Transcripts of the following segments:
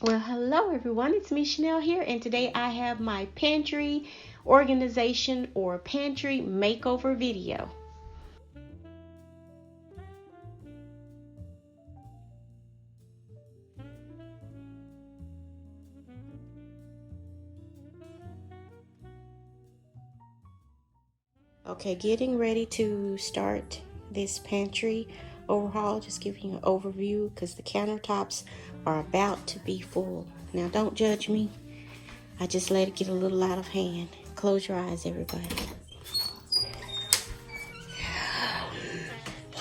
Well, hello everyone, it's me Chanel here, and today I have my pantry organization or pantry makeover video. Okay, getting ready to start this pantry overhaul, just giving you an overview because the countertops are about to be full. Now don't judge me, I just let it get a little out of hand. Close your eyes, everybody.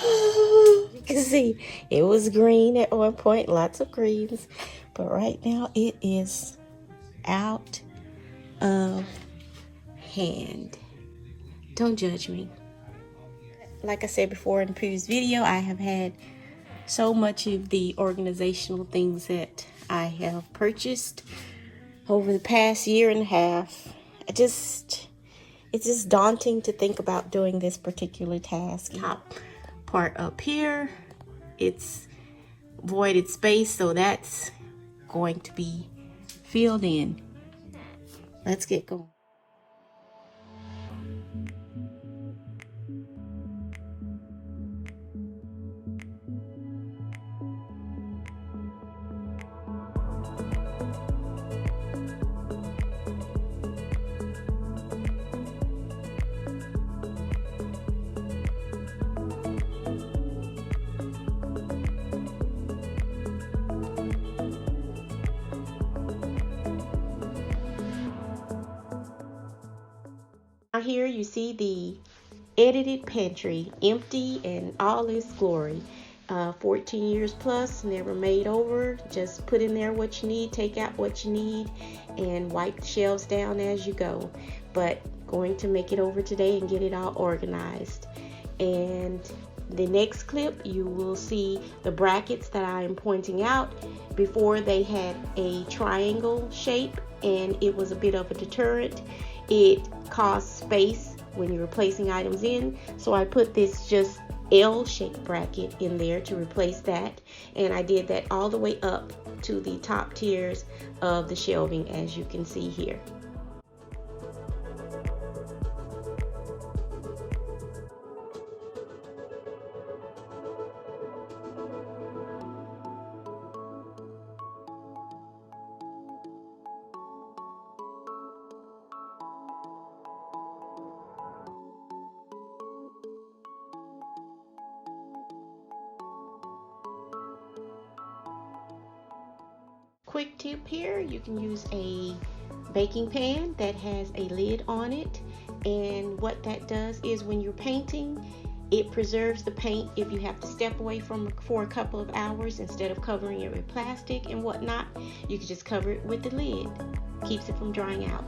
You can see it was green at one point, lots of greens, but right now it is out of hand. Don't judge me. Like I said before in the previous video, I have had so much of the organizational things that I have purchased over the past year and a half. It's just daunting to think about doing this particular task. Top part up here, it's voided space, so that's going to be filled in. Let's get going. Here you see the edited pantry, empty in all its glory. 14 years plus, never made over. Just put in there what you need, take out what you need, and wipe the shelves down as you go. But going to make it over today and get it all organized. And the next clip, you will see the brackets that I am pointing out. Before, they had a triangle shape, and it was a bit of a deterrent. It caused space when you're placing items in, so I put this just L-shaped bracket in there to replace that, and I did that all the way up to the top tiers of the shelving, as you can see here. Quick tip here, you can use a baking pan that has a lid on it, and what that does is when you're painting, it preserves the paint if you have to step away from for a couple of hours. Instead of covering it with plastic and whatnot, you can just cover it with the lid. Keeps it from drying out.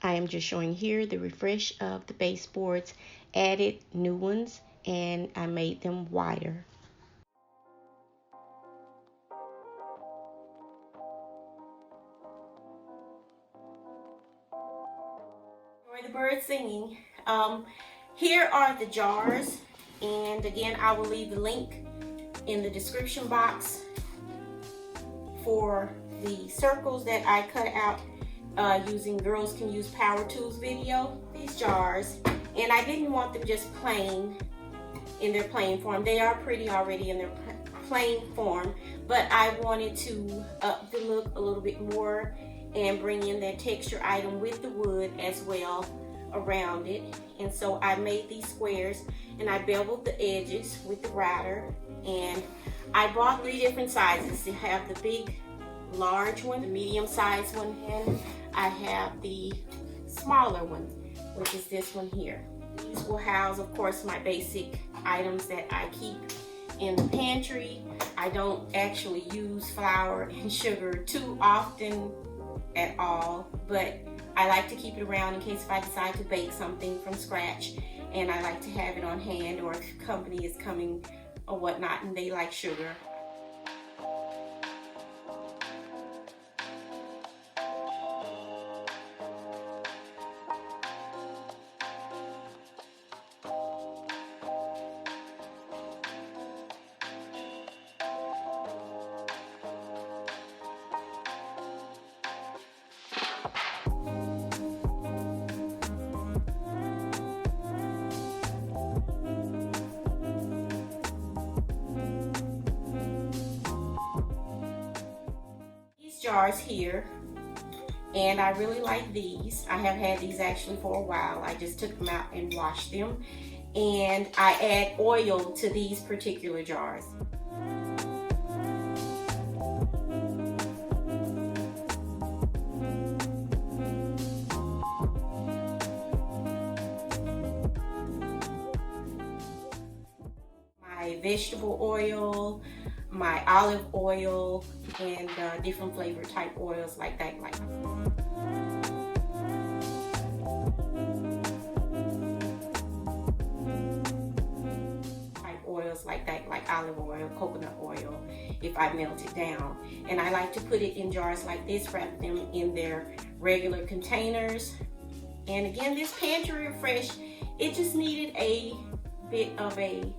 I am just showing here the refresh of the baseboards, added new ones, and I made them wider. Enjoy the birds singing. Here are the jars, and again, I will leave the link in the description box for the circles that I cut out using Girls Can Use Power Tools video. These jars, and I didn't want them just plain in their plain form. They are pretty already in their plain form, but I wanted to up the look a little bit more and bring in that texture item with the wood as well around it. And so I made these squares and I beveled the edges with the router, and I bought 3 different sizes. I have the big large one, the medium sized one, and I have the smaller one, which is this one here. These will house, of course, my basic items that I keep in the pantry. I don't actually use flour and sugar too often at all, but I like to keep it around in case if I decide to bake something from scratch, and I like to have it on hand, or if company is coming or whatnot and they like sugar. Jars here, and I really like these. I have had these actually for a while. I just took them out and washed them, and I add oil to these particular jars. My vegetable oil, my olive oil, and different flavor type oils like that, like olive oil, coconut oil, if I melt it down. And I like to put it in jars like this, wrap them in their regular containers. And again, this Pantry Refresh, it just needed a bit of a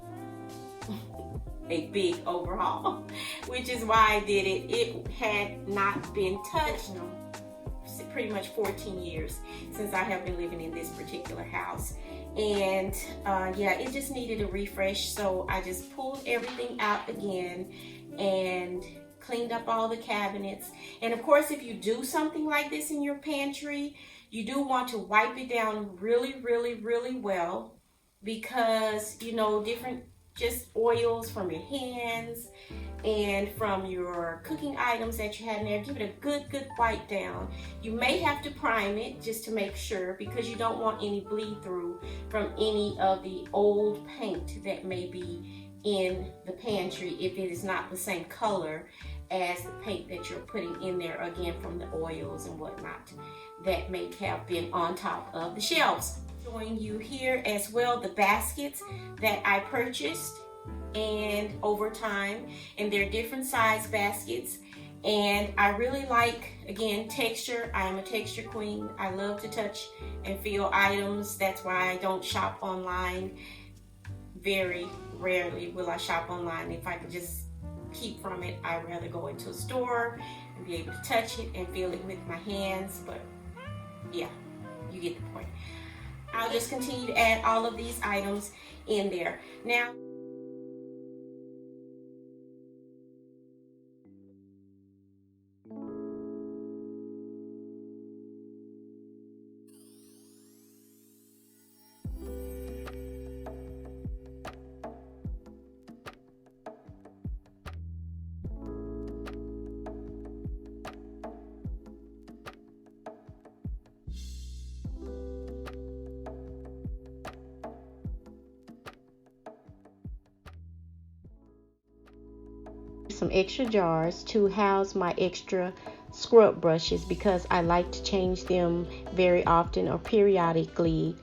big overhaul, which is why I did it. It had not been touched in pretty much 14 years since I have been living in this particular house. And yeah, it just needed a refresh, so I just pulled everything out again and cleaned up all the cabinets. And of course, if you do something like this in your pantry, you do want to wipe it down really, really, really well, because you know, different just oils from your hands and from your cooking items that you have in there, give it a good wipe down. You may have to prime it just to make sure, because you don't want any bleed through from any of the old paint that may be in the pantry if it is not the same color as the paint that you're putting in there, again from the oils and whatnot that may have been on top of the shelves. Showing you here as well the baskets that I purchased and over time, and they're different size baskets, and I really like, again, texture. I am a texture queen. I love to touch and feel items. That's why I don't shop online. Very rarely will I shop online. If I could just keep from it, I'd rather go into a store and be able to touch it and feel it with my hands. But yeah, you get the point. I'll just continue to add all of these items in there. Now, some extra jars to house my extra scrub brushes, because I like to change them very often or periodically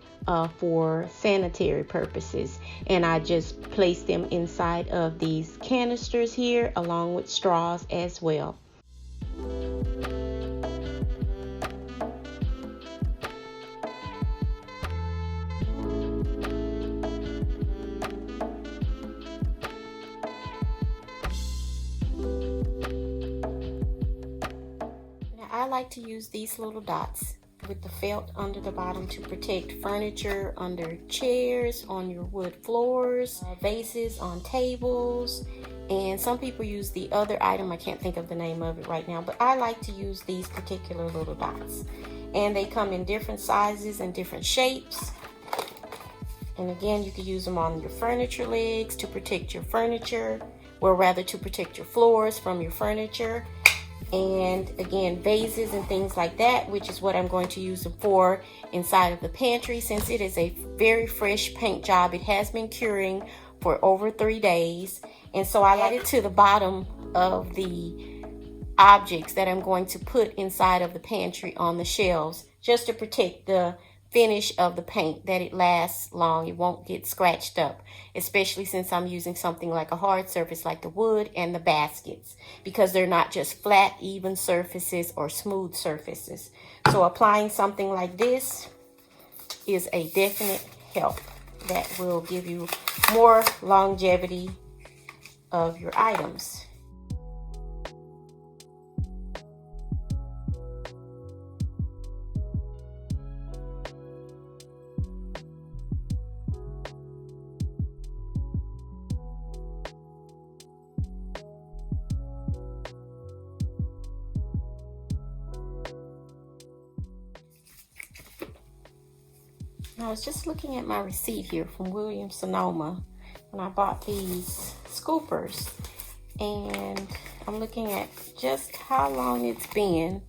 for sanitary purposes. And I just place them inside of these canisters here along with straws as well. I like to use these little dots with the felt under the bottom to protect furniture under chairs, on your wood floors, vases on tables. And some people use the other item, I can't think of the name of it right now, but I like to use these particular little dots. And they come in different sizes and different shapes. And again, you can use them on your furniture legs to protect your furniture, or rather to protect your floors from your furniture. And again, vases and things like that, which is what I'm going to use them for inside of the pantry. Since it is a very fresh paint job, it has been curing for over 3 days. And so I added to the bottom of the objects that I'm going to put inside of the pantry on the shelves, just to protect the finish of the paint, that it lasts long, it won't get scratched up, especially since I'm using something like a hard surface like the wood and the baskets, because they're not just flat, even surfaces or smooth surfaces. So applying something like this is a definite help that will give you more longevity of your items. I was just looking at my receipt here from Williams-Sonoma when I bought these scoopers, and I'm looking at just how long it's been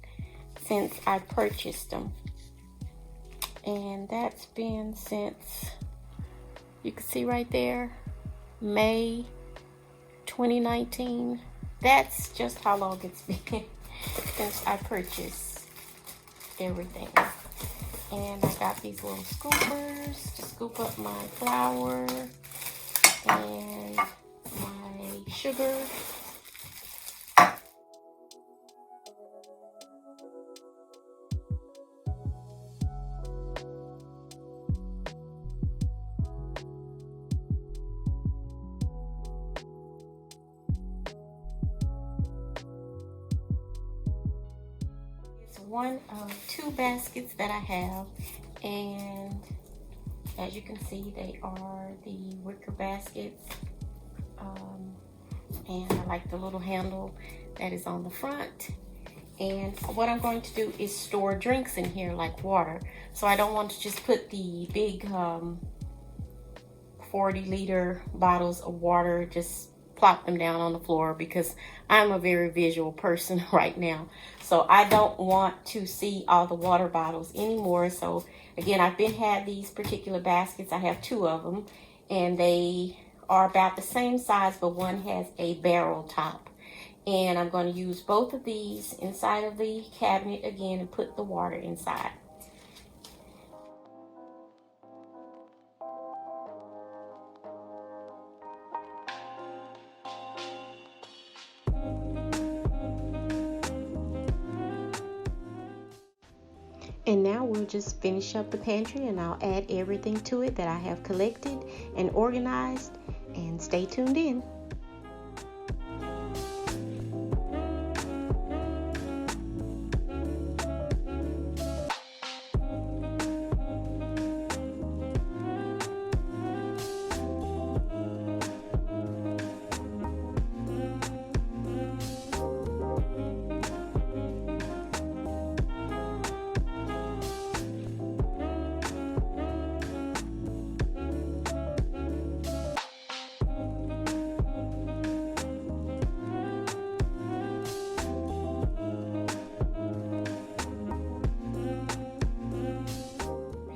since I purchased them. And that's been since, you can see right there, May 2019. That's just how long it's been since I purchased everything. And I got these little scoopers to scoop up my flour and my sugar. One of 2 baskets that I have, and as you can see, they are the wicker baskets, and I like the little handle that is on the front. And what I'm going to do is store drinks in here, like water, so I don't want to just put the big 40-liter bottles of water, just plop them down on the floor, because I'm a very visual person right now. So I don't want to see all the water bottles anymore. So again, I've had these particular baskets. I have 2 of them, and they are about the same size, but one has a barrel top. And I'm going to use both of these inside of the cabinet again and put the water inside. And now we'll just finish up the pantry, and I'll add everything to it that I have collected and organized, and stay tuned in.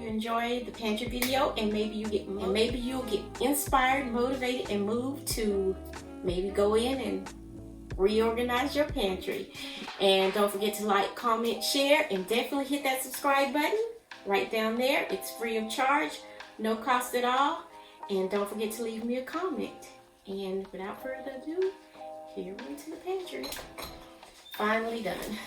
Enjoy the pantry video, and maybe you'll get inspired, motivated, and moved to maybe go in and reorganize your pantry. And don't forget to like, comment, share, and definitely hit that subscribe button right down there. It's free of charge, no cost at all. And don't forget to leave me a comment. And without further ado, here into the pantry. Finally done.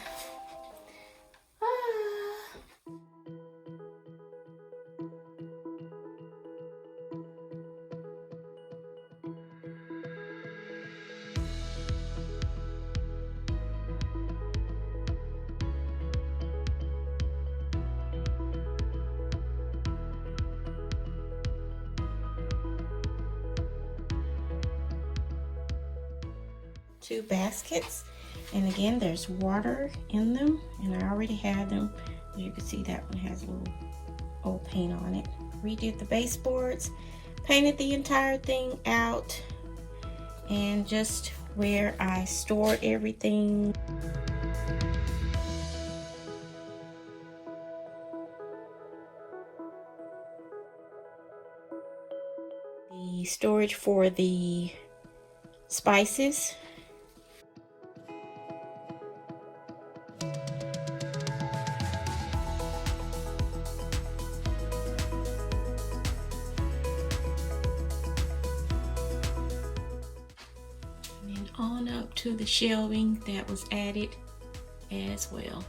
2 baskets, and again there's water in them, and I already have them. As you can see, that one has a little old paint on it. Redid the baseboards, painted the entire thing out, and just where I stored everything. The storage for the spices. And then on up to the shelving that was added as well.